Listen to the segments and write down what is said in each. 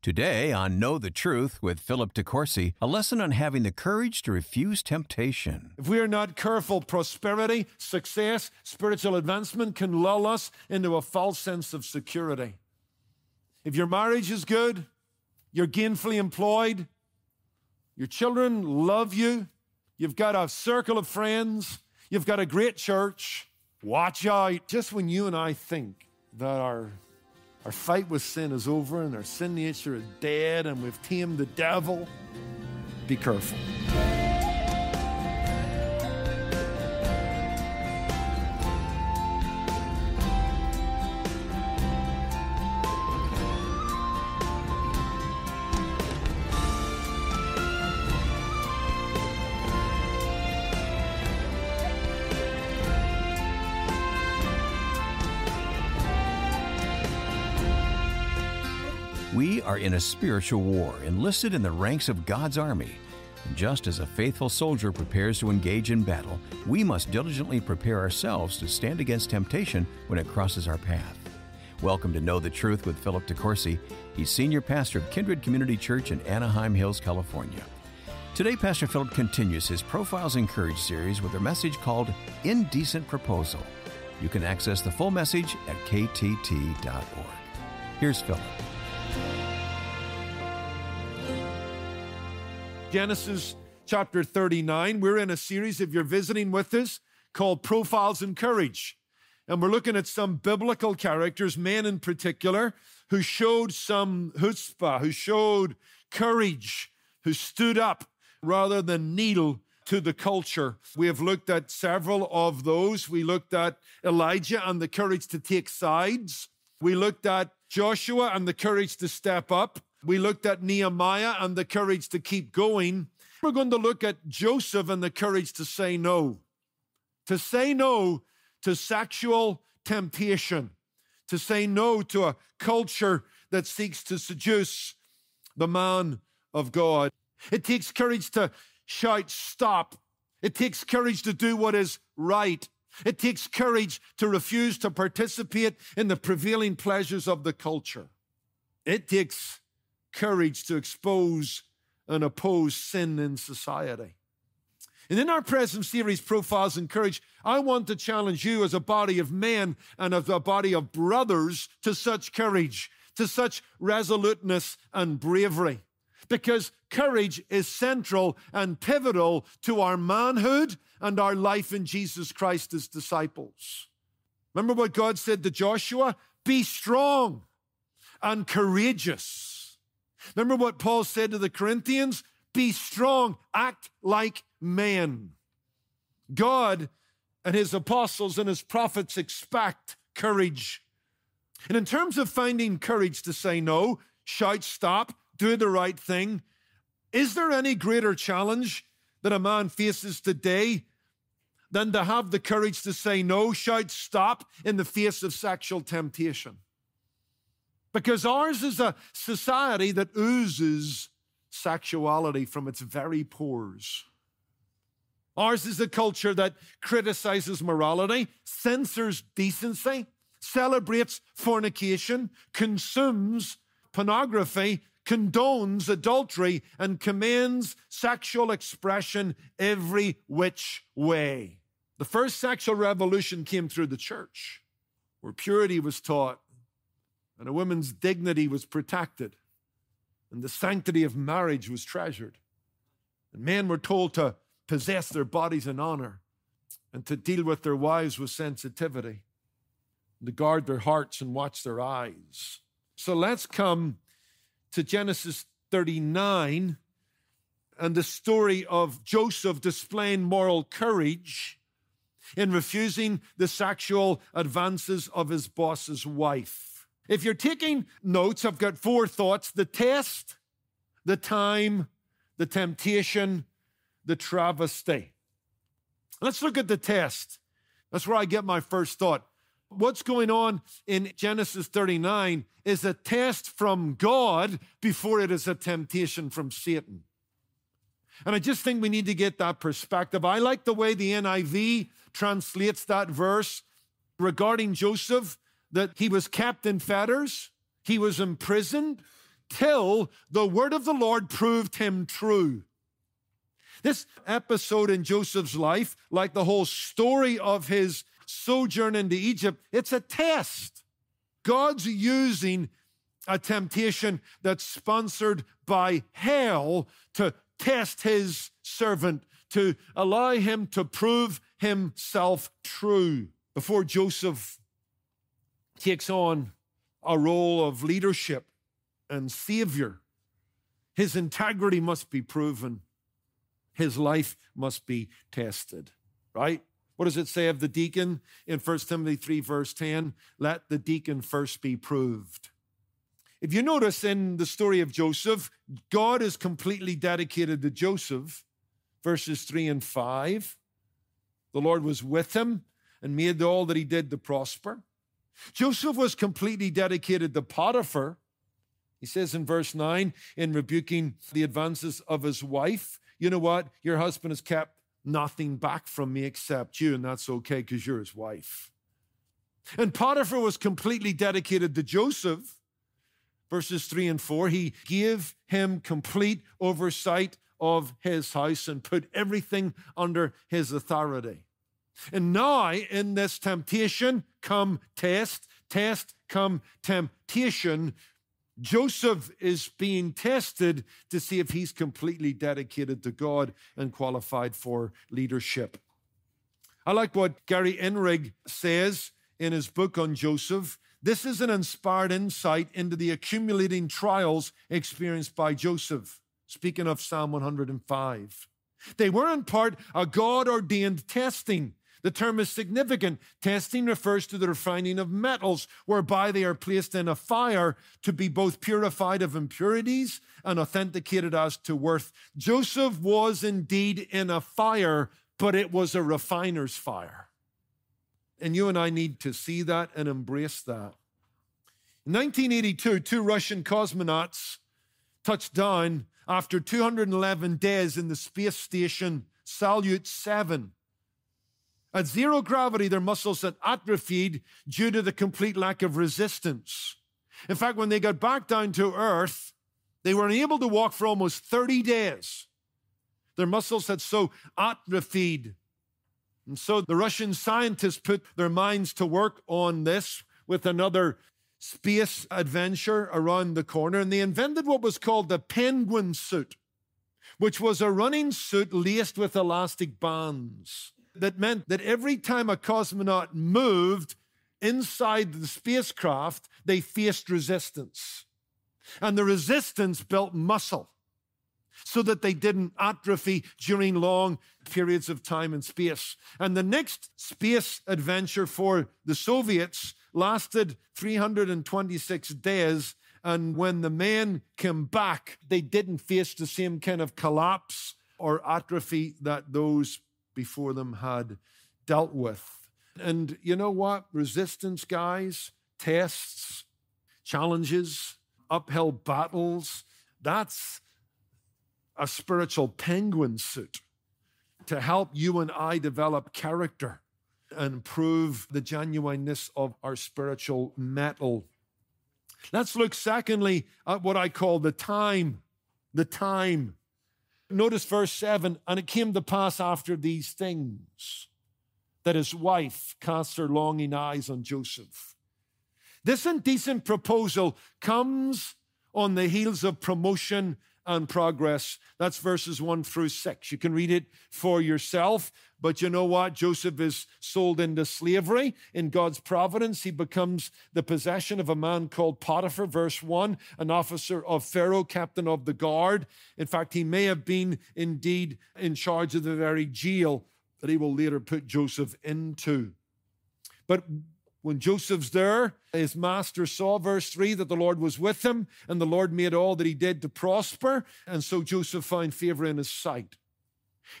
Today on Know the Truth with Philip de Courcy, a lesson on having the courage to refuse temptation. If we are not careful, prosperity, success, spiritual advancement can lull us into a false sense of security. If your marriage is good, you're gainfully employed, your children love you, you've got a circle of friends, you've got a great church, watch out. Just when you and I think that our fight with sin is over and our sin nature is dead and we've tamed the devil, be careful. We are in a spiritual war, enlisted in the ranks of God's army. And just as a faithful soldier prepares to engage in battle, we must diligently prepare ourselves to stand against temptation when it crosses our path. Welcome to Know the Truth with Philip de Courcy. He's senior pastor of Kindred Community Church in Anaheim Hills, California. Today, Pastor Philip continues his Profiles in Courage series with a message called Indecent Proposal. You can access the full message at ktt.org. Here's Philip. Genesis chapter 39. We're in a series, if you're visiting with us, called Profiles in Courage. And we're looking at some biblical characters, men in particular, who showed some chutzpah, who showed courage, who stood up rather than kneel to the culture. We have looked at several of those. We looked at Elijah and the courage to take sides. We looked at Joshua and the courage to step up. We looked at Nehemiah and the courage to keep going. We're going to look at Joseph and the courage to say no. To say no to sexual temptation. To say no to a culture that seeks to seduce the man of God. It takes courage to shout stop. It takes courage to do what is right. It takes courage to refuse to participate in the prevailing pleasures of the culture. It takes courage to expose and oppose sin in society. And in our present series, Profiles in Courage, I want to challenge you as a body of men and as a body of brothers to such courage, to such resoluteness and bravery. Because courage is central and pivotal to our manhood and our life in Jesus Christ as disciples. Remember what God said to Joshua? Be strong and courageous. Remember what Paul said to the Corinthians? Be strong, act like men. God and his apostles and his prophets expect courage. And in terms of finding courage to say no, shout stop, do the right thing, is there any greater challenge that a man faces today than to have the courage to say no, shout stop in the face of sexual temptation? Because ours is a society that oozes sexuality from its very pores. Ours is a culture that criticizes morality, censors decency, celebrates fornication, consumes pornography, condones adultery, and commends sexual expression every which way. The first sexual revolution came through the church, where purity was taught, and a woman's dignity was protected, and the sanctity of marriage was treasured. And men were told to possess their bodies in honor and to deal with their wives with sensitivity, and to guard their hearts and watch their eyes. So let's come to Genesis 39 and the story of Joseph displaying moral courage in refusing the sexual advances of his boss's wife. If you're taking notes, I've got 4 thoughts: the test, the time, the temptation, the travesty. Let's look at the test. That's where I get my first thought. What's going on in Genesis 39 is a test from God before it is a temptation from Satan. And I just think we need to get that perspective. I like the way the NIV translates that verse regarding Joseph, that he was kept in fetters, he was imprisoned, till the word of the Lord proved him true. This episode in Joseph's life, like the whole story of his sojourn into Egypt, it's a test. God's using a temptation that's sponsored by hell to test his servant, to allow him to prove himself true. Before Joseph takes on a role of leadership and savior, his integrity must be proven. His life must be tested, right? What does it say of the deacon in 1 Timothy 3, verse 10? Let the deacon first be proved. If you notice in the story of Joseph, God is completely dedicated to Joseph, verses 3 and 5. The Lord was with him and made all that he did to prosper. Joseph was completely dedicated to Potiphar. He says in verse 9, in rebuking the advances of his wife, you know what? Your husband has kept nothing back from me except you, and that's okay because you're his wife. And Potiphar was completely dedicated to Joseph. Verses 3 and 4, he gave him complete oversight of his house and put everything under his authority. And now in this temptation come test come temptation. Joseph is being tested to see if he's completely dedicated to God and qualified for leadership. I like what Gary Enrig says in his book on Joseph. This is an inspired insight into the accumulating trials experienced by Joseph. Speaking of Psalm 105. They were in part a God-ordained testing. The term is significant. Testing refers to the refining of metals, whereby they are placed in a fire to be both purified of impurities and authenticated as to worth. Joseph was indeed in a fire, but it was a refiner's fire. And you and I need to see that and embrace that. In 1982, 2 Russian cosmonauts touched down after 211 days in the space station Salyut 7. At zero gravity, their muscles had atrophied due to the complete lack of resistance. In fact, when they got back down to Earth, they were unable to walk for almost 30 days. Their muscles had so atrophied. And so the Russian scientists put their minds to work on this with another space adventure around the corner, and they invented what was called the penguin suit, which was a running suit laced with elastic bands. That meant that every time a cosmonaut moved inside the spacecraft, they faced resistance. And the resistance built muscle so that they didn't atrophy during long periods of time in space. And the next space adventure for the Soviets lasted 326 days. And when the men came back, they didn't face the same kind of collapse or atrophy that those before them had dealt with. And you know what? Resistance, guys, tests, challenges, uphill battles, that's a spiritual penguin suit to help you and I develop character and prove the genuineness of our spiritual mettle. Let's look secondly at what I call the time. The time. Notice verse 7, and it came to pass after these things that his wife cast her longing eyes on Joseph. This indecent proposal comes on the heels of promotion and progress. That's verses 1 through 6. You can read it for yourself. But you know what? Joseph is sold into slavery. In God's providence, he becomes the possession of a man called Potiphar, verse 1, an officer of Pharaoh, captain of the guard. In fact, he may have been indeed in charge of the very jail that he will later put Joseph into. But when Joseph's there, his master saw, verse 3, that the Lord was with him, and the Lord made all that he did to prosper. And so Joseph found favor in his sight.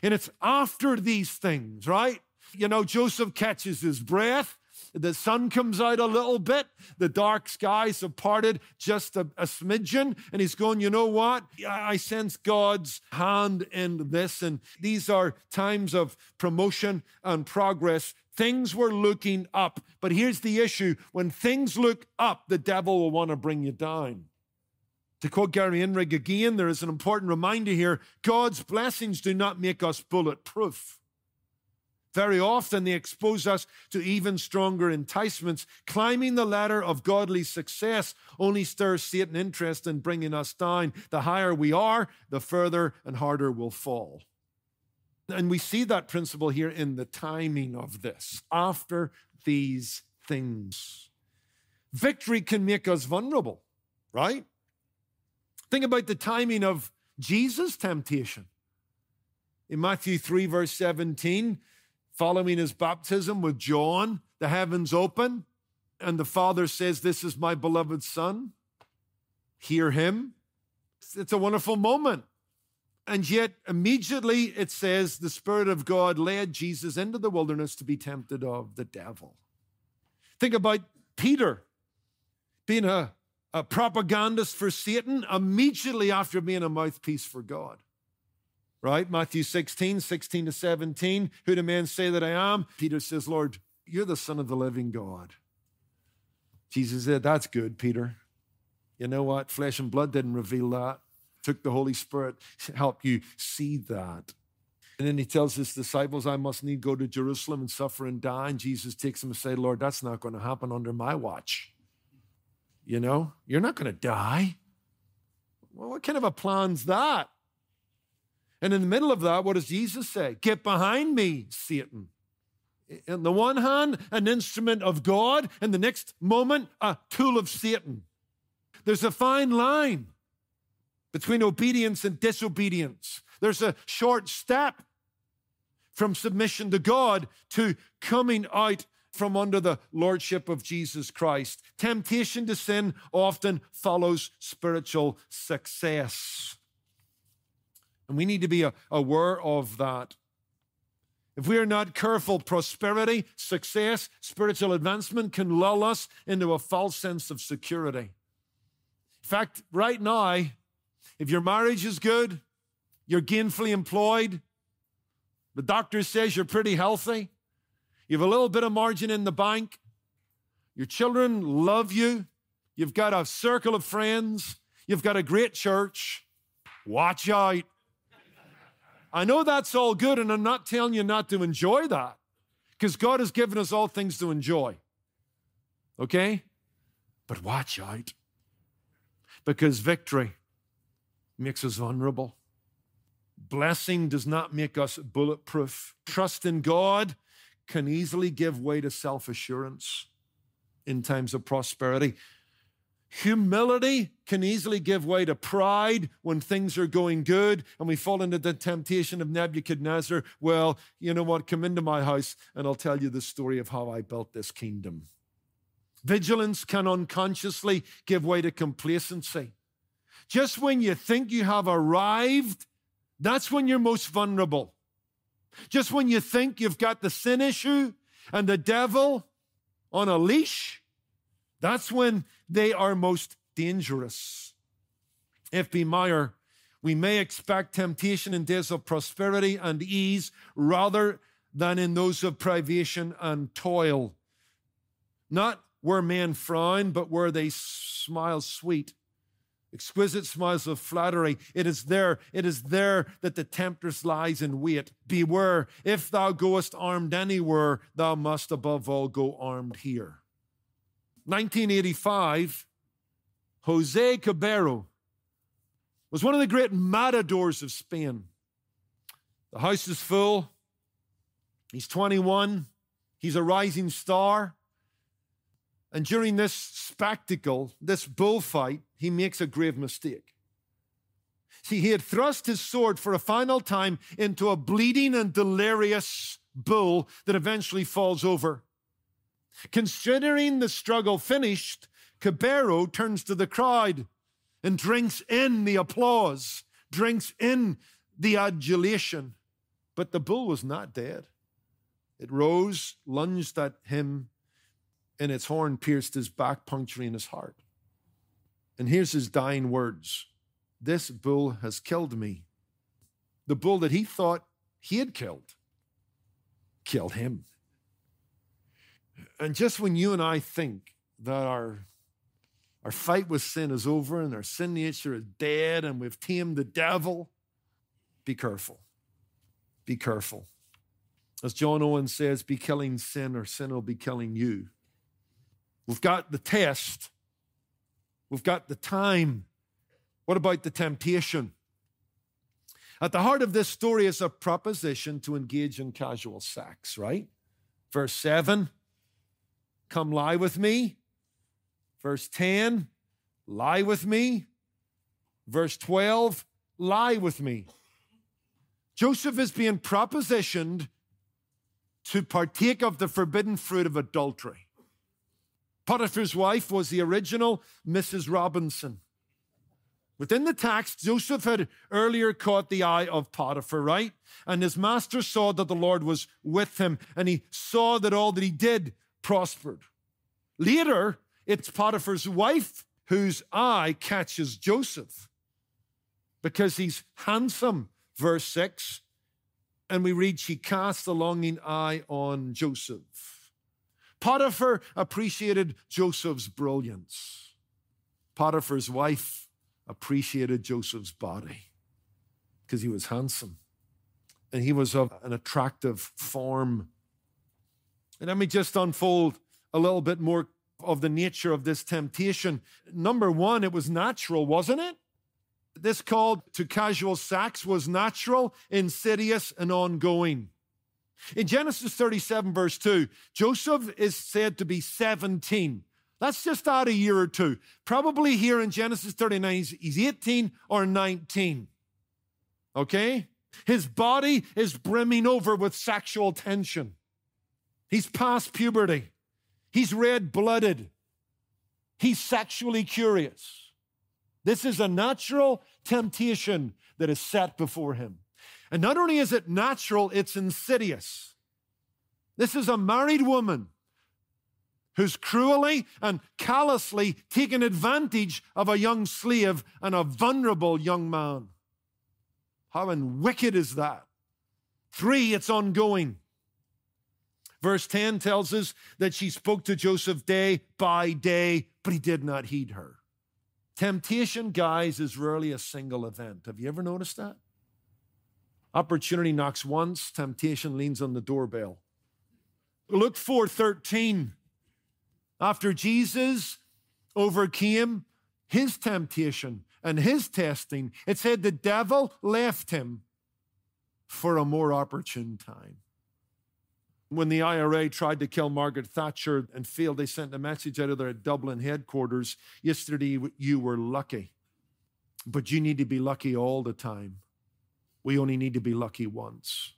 And it's after these things, right? You know, Joseph catches his breath. The sun comes out a little bit. The dark skies have parted just a smidgen. And he's going, you know what? I sense God's hand in this. And these are times of promotion and progress. Things were looking up. But here's the issue. When things look up, the devil will want to bring you down. To quote Gary Enrig again, there is an important reminder here. God's blessings do not make us bulletproof. Very often they expose us to even stronger enticements. Climbing the ladder of godly success only stirs Satan's interest in bringing us down. The higher we are, the further and harder we'll fall. And we see that principle here in the timing of this. After these things, victory can make us vulnerable, right? Think about the timing of Jesus' temptation. In Matthew 3, verse 17, following his baptism with John, the heavens open, and the Father says, "This is my beloved Son. Hear him." It's a wonderful moment. And yet, immediately, it says, the Spirit of God led Jesus into the wilderness to be tempted of the devil. Think about Peter being a propagandist for Satan immediately after being a mouthpiece for God. Right? Matthew 16 to 17. Who do men say that I am? Peter says, "Lord, you're the Son of the living God." Jesus said, "That's good, Peter. You know what? Flesh and blood didn't reveal that. It took the Holy Spirit to help you see that." And then he tells his disciples, "I must need go to Jerusalem and suffer and die." And Jesus takes them and says, "Lord, that's not going to happen under my watch. You know, you're not going to die." Well, what kind of a plan's that? And in the middle of that, what does Jesus say? "Get behind me, Satan." On the one hand, an instrument of God, and the next moment, a tool of Satan. There's a fine line between obedience and disobedience. There's a short step from submission to God to coming out from under the lordship of Jesus Christ. Temptation to sin often follows spiritual success. And we need to be aware of that. If we are not careful, prosperity, success, spiritual advancement can lull us into a false sense of security. In fact, right now, if your marriage is good, you're gainfully employed, the doctor says you're pretty healthy, you have a little bit of margin in the bank, your children love you, you've got a circle of friends, you've got a great church, watch out. I know that's all good, and I'm not telling you not to enjoy that, because God has given us all things to enjoy. Okay? But watch out, because victory makes us vulnerable. Blessing does not make us bulletproof. Trust in God can easily give way to self-assurance in times of prosperity. Humility can easily give way to pride when things are going good, and we fall into the temptation of Nebuchadnezzar. Well, you know what? Come into my house and I'll tell you the story of how I built this kingdom. Vigilance can unconsciously give way to complacency. Just when you think you have arrived, that's when you're most vulnerable. Just when you think you've got the sin issue and the devil on a leash, that's when they are most dangerous. F.B. Meyer, we may expect temptation in days of prosperity and ease rather than in those of privation and toil. Not where men frown, but where they smile sweet. Exquisite smiles of flattery. It is there that the temptress lies in wait. Beware, if thou goest armed anywhere, thou must above all go armed here. 1985, Jose Cabero was one of the great matadors of Spain. The house is full. He's 21. He's a rising star. And during this spectacle, this bullfight, he makes a grave mistake. See, he had thrust his sword for a final time into a bleeding and delirious bull that eventually falls over. Considering the struggle finished, Cabero turns to the crowd and drinks in the applause, drinks in the adulation. But the bull was not dead. It rose, lunged at him, and its horn pierced his back, puncturing his heart. And here's his dying words. This bull has killed me. The bull that he thought he had killed him. And just when you and I think that our Our fight with sin is over and our sin nature is dead and we've tamed the devil. Be careful. Be careful. As John Owen says, be killing sin or sin will be killing you. We've got the test. We've got the time. What about the temptation? At the heart of this story is a proposition to engage in casual sex, right? Verse 7, come lie with me. Verse 10, lie with me. Verse 12, lie with me. Joseph is being propositioned to partake of the forbidden fruit of adultery. Potiphar's wife was the original Mrs. Robinson. Within the text, Joseph had earlier caught the eye of Potiphar, right? And his master saw that the Lord was with him, and he saw that all that he did prospered. Later, it's Potiphar's wife whose eye catches Joseph because he's handsome, verse 6. And we read, she cast a longing eye on Joseph. Potiphar appreciated Joseph's brilliance. Potiphar's wife appreciated Joseph's body because he was handsome and he was of an attractive form. And let me just unfold a little bit more of the nature of this temptation. Number one, it was natural, wasn't it? This call to casual sex was natural, insidious, and ongoing. In Genesis 37, verse 2, Joseph is said to be 17. Let's just add a year or two. Probably here in Genesis 39, he's 18 or 19. Okay? His body is brimming over with sexual tension. He's past puberty. He's red-blooded. He's sexually curious. This is a natural temptation that is set before him. And not only is it natural, it's insidious. This is a married woman who's cruelly and callously taken advantage of a young slave and a vulnerable young man. How wicked is that? 3, it's ongoing. Verse 10 tells us that she spoke to Joseph day by day, but he did not heed her. Temptation, guys, is rarely a single event. Have you ever noticed that? Opportunity knocks once, temptation leans on the doorbell. Luke 4:13. After Jesus overcame his temptation and his testing, it said the devil left him for a more opportune time. When the IRA tried to kill Margaret Thatcher and failed, they sent a message out of their Dublin headquarters. Yesterday, you were lucky, but you need to be lucky all the time. We only need to be lucky once.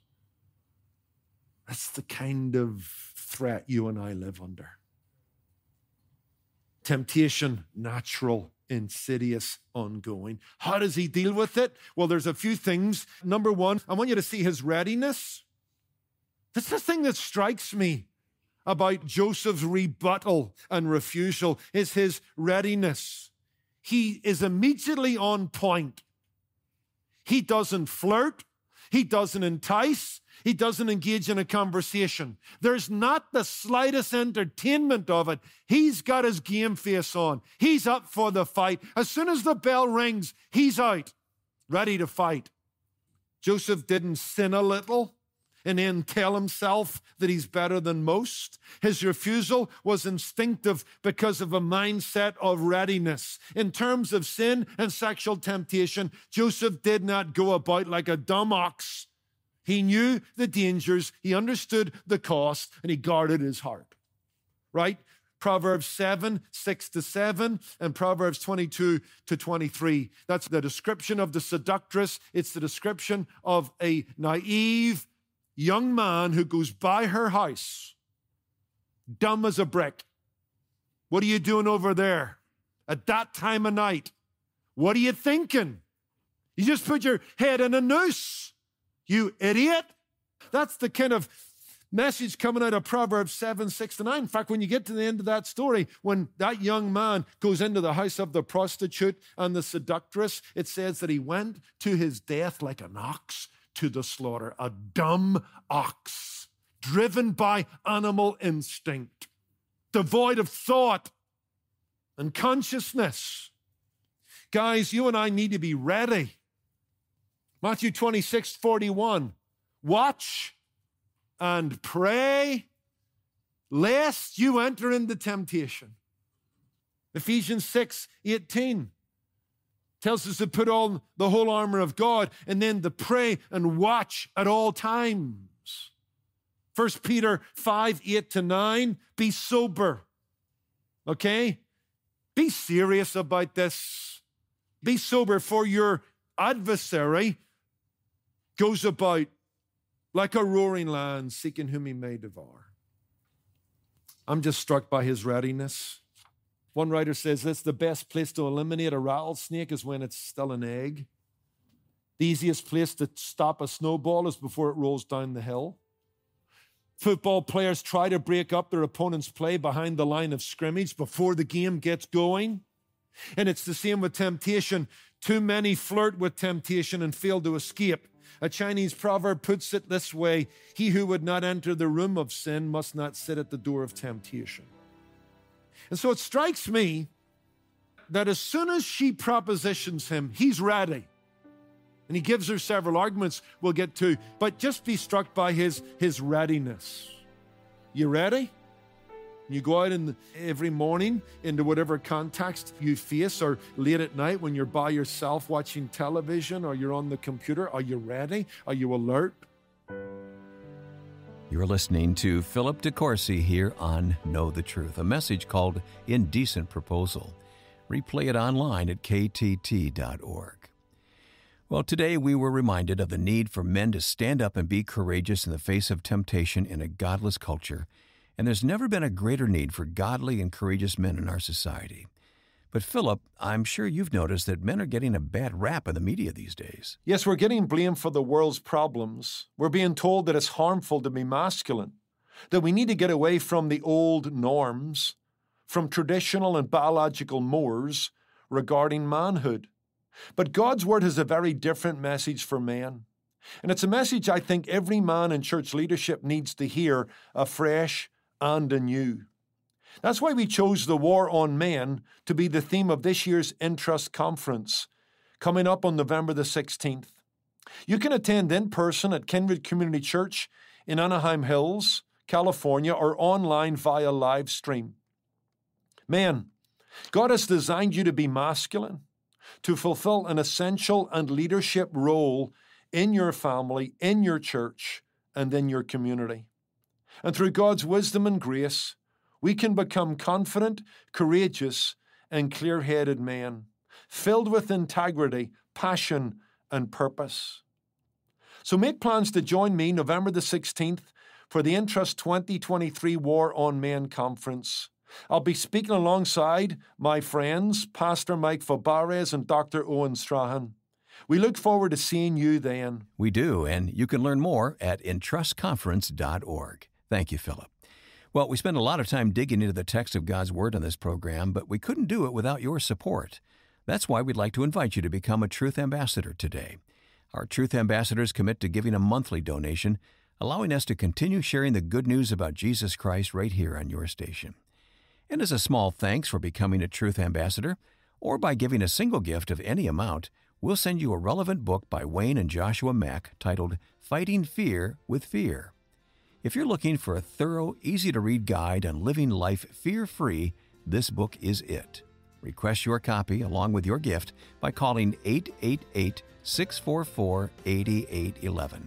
That's the kind of threat you and I live under. Temptation, natural, insidious, ongoing. How does he deal with it? Well, there's a few things. Number one, I want you to see his readiness. That's the thing that strikes me about Joseph's rebuttal and refusal is his readiness. He is immediately on point. He doesn't flirt. He doesn't entice. He doesn't engage in a conversation. There's not the slightest entertainment of it. He's got his game face on. He's up for the fight. As soon as the bell rings, he's out, ready to fight. Joseph didn't sin a little and then tell himself that he's better than most. His refusal was instinctive because of a mindset of readiness. In terms of sin and sexual temptation, Joseph did not go about like a dumb ox. He knew the dangers, he understood the cost, and he guarded his heart. Right? Proverbs 7:6-7, and Proverbs 22-23. That's the description of the seductress. It's the description of a naive young man who goes by her house, dumb as a brick. What are you doing over there at that time of night? What are you thinking? You just put your head in a noose, you idiot. That's the kind of message coming out of Proverbs 7:6-9. In fact, when you get to the end of that story, when that young man goes into the house of the prostitute and the seductress, it says that he went to his death like an ox to the slaughter, a dumb ox, driven by animal instinct, devoid of thought. and consciousness. Guys, you and I need to be ready. Matthew 26:41. Watch and pray lest you enter into temptation. Ephesians 6:18 tells us to put on the whole armor of God and then to pray and watch at all times. 1 Peter 5:8-9, be sober. Okay? Be serious about this. Be sober, for your adversary goes about like a roaring lion, seeking whom he may devour. I'm just struck by his readiness. One writer says this: the best place to eliminate a rattlesnake is when it's still an egg. The easiest place to stop a snowball is before it rolls down the hill. Football players try to break up their opponent's play behind the line of scrimmage before the game gets going. And it's the same with temptation. Too many flirt with temptation and fail to escape. A Chinese proverb puts it this way: he who would not enter the room of sin must not sit at the door of temptation. And so it strikes me that as soon as she propositions him, he's ready. And he gives her several arguments we'll get to, but just be struck by his readiness. You ready? You go out every morning into whatever context you face, or late at night when you're by yourself watching television or you're on the computer. Are you ready? Are you alert? You're listening to Philip de Courcy here on Know the Truth, a message called Indecent Proposal. Replay it online at ktt.org. Well, today we were reminded of the need for men to stand up and be courageous in the face of temptation in a godless culture. And there's never been a greater need for godly and courageous men in our society. But Philip, I'm sure you've noticed that men are getting a bad rap in the media these days. Yes, we're getting blamed for the world's problems. We're being told that it's harmful to be masculine, that we need to get away from the old norms, from traditional and biological mores regarding manhood. But God's Word has a very different message for men. And it's a message I think every man in church leadership needs to hear afresh and anew. That's why we chose the war on men to be the theme of this year's Intrust Conference, coming up on November the 16th. You can attend in person at Kindred Community Church in Anaheim Hills, California, or online via live stream. Men, God has designed you to be masculine, to fulfill an essential and leadership role in your family, in your church, and in your community. And through God's wisdom and grace, we can become confident, courageous, and clear-headed men, filled with integrity, passion, and purpose. So make plans to join me November the 16th for the Intrust 2023 War on Men Conference. I'll be speaking alongside my friends, Pastor Mike Fabarez and Dr. Owen Strahan. We look forward to seeing you then. We do, and you can learn more at entrustconference.org. Thank you, Philip. Well, we spend a lot of time digging into the text of God's Word on this program, but we couldn't do it without your support. That's why we'd like to invite you to become a Truth Ambassador today. Our Truth Ambassadors commit to giving a monthly donation, allowing us to continue sharing the good news about Jesus Christ right here on your station. And as a small thanks for becoming a Truth Ambassador, or by giving a single gift of any amount, we'll send you a relevant book by Wayne and Joshua Mack titled Fighting Fear with Fear. If you're looking for a thorough, easy-to-read guide on living life fear-free, this book is it. Request your copy along with your gift by calling 888-644-8811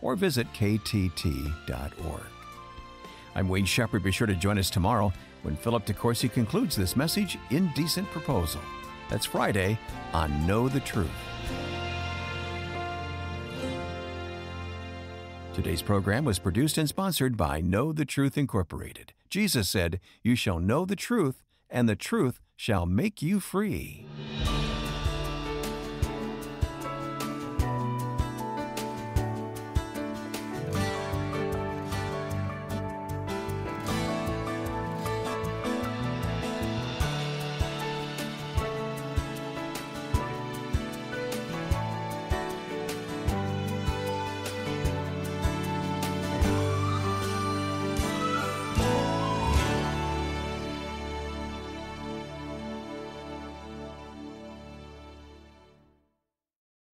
or visit ktt.org. I'm Wayne Shepherd. Be sure to join us tomorrow when Philip de Courcy concludes this message, Indecent Proposal. That's Friday on Know the Truth. Today's program was produced and sponsored by Know the Truth Incorporated. Jesus said, "You shall know the truth, and the truth shall make you free."